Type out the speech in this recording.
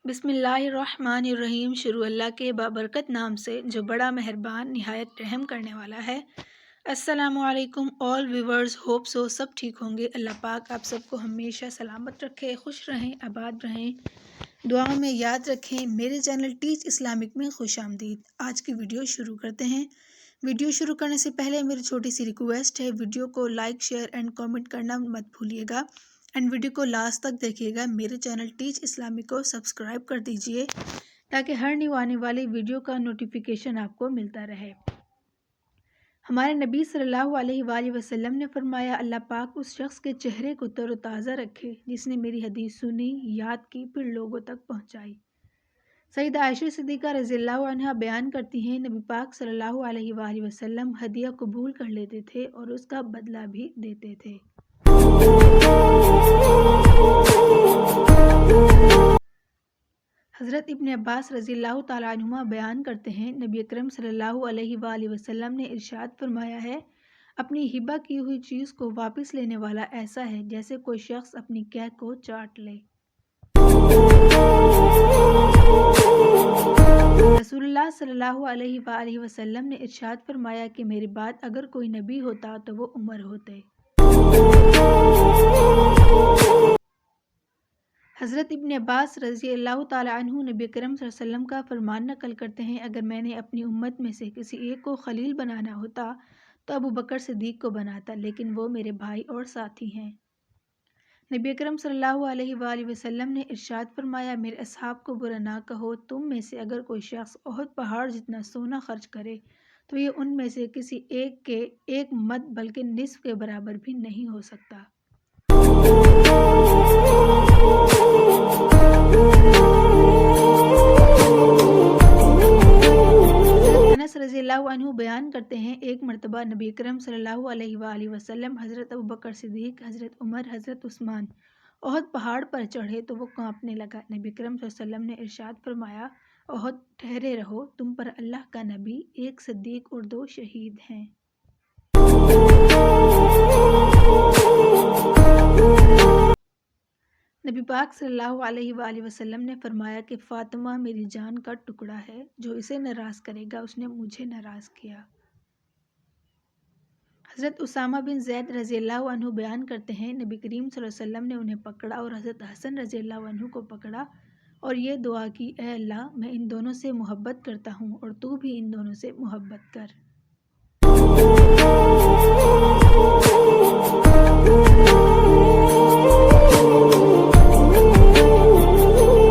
بسم اللہ الرحمن الرحیم۔ شروع اللہ کے بابرکت نام سے جو بڑا مہربان نہایت رحم کرنے والا ہے۔ السلام علیکم آل ویورز، ہوپ سو سب ٹھیک ہوں گے۔ اللہ پاک آپ سب کو ہمیشہ سلامت رکھے، خوش رہیں، آباد رہیں، دعاؤں میں یاد رکھیں۔ میرے چینل ٹیچ اسلامک میں خوش آمدید۔ آج کی ویڈیو شروع کرتے ہیں۔ ویڈیو شروع کرنے سے پہلے میری چھوٹی سی ریکویسٹ ہے، ویڈیو کو لائک، شیئر اینڈ کامنٹ کرنا مت بھولیے گا، اینڈ ویڈیو کو لاسٹ تک دیکھیے گا۔ میرے چینل ٹیچ اسلامک کو سبسکرائب کر دیجئے تاکہ ہر نیو آنے والی ویڈیو کا نوٹیفیکیشن آپ کو ملتا رہے۔ ہمارے نبی صلی اللہ علیہ وآلہ وسلم نے فرمایا، اللہ پاک اس شخص کے چہرے کو تر و تازہ رکھے جس نے میری حدیث سنی، یاد کی، پھر لوگوں تک پہنچائی۔ سیدہ عائشہ صدیقہ رضی اللہ عنہا بیان کرتی ہیں، نبی پاک صلی اللہ علیہ وآلہ وسلم ہدیہ قبول کر لیتے تھے اور اس کا بدلہ بھی دیتے تھے۔ حضرت ابن عباس رضی اللہ تعالیٰ عنہما بیان کرتے ہیں، نبی اکرم صلی اللہ علیہ وآلہ وسلم نے ارشاد فرمایا ہے، اپنی ہبہ کی ہوئی چیز کو واپس لینے والا ایسا ہے جیسے کوئی شخص اپنی کیک کو چاٹ لے۔ رسول اللہ صلی اللہ علیہ وآلہ وسلم نے ارشاد فرمایا کہ میرے بعد اگر کوئی نبی ہوتا تو وہ عمر ہوتے۔ حضرت ابن عباس رضی اللہ تعالیٰ عنہ نبی اکرم صلی اللہ علیہ وسلم کا فرمان نقل کرتے ہیں، اگر میں نے اپنی امت میں سے کسی ایک کو خلیل بنانا ہوتا تو ابو بکر صدیق کو بناتا، لیکن وہ میرے بھائی اور ساتھی ہیں۔ نبی اکرم صلی اللہ علیہ وآلہ وسلم نے ارشاد فرمایا، میرے اصحاب کو برا نہ کہو، تم میں سے اگر کوئی شخص احد پہاڑ جتنا سونا خرچ کرے تو یہ ان میں سے کسی ایک کے ایک مد بلکہ نصف کے برابر بھی نہیں ہو سکتا۔ انس رضی اللہ عنہ بیان کرتے ہیں، ایک مرتبہ نبی اکرم صلی اللہ علیہ وآلہ وسلم حضرت ابو بکر صدیق، حضرت عمر، حضرت عثمان احد پہاڑ پر چڑھے تو وہ کانپنے لگا۔ نبی اکرم صلی اللہ علیہ وسلم نے ارشاد فرمایا، احد ٹھہرے رہو، تم پر اللہ کا نبی، ایک صدیق اور 2 شہید ہیں۔ نبی پاک صلی اللہ علیہ وآلہ وسلم نے فرمایا کہ فاطمہ میری جان کا ٹکڑا ہے، جو اسے ناراض کرے گا اس نے مجھے ناراض کیا۔ حضرت اسامہ بن زید رضی اللہ عنہ بیان کرتے ہیں، نبی کریم صلی اللہ علیہ وسلم نے انہیں پکڑا اور حضرت حسن رضی اللہ عنہ کو پکڑا اور یہ دعا کی، اے اللہ، میں ان دونوں سے محبت کرتا ہوں اور تو بھی ان دونوں سے محبت کر۔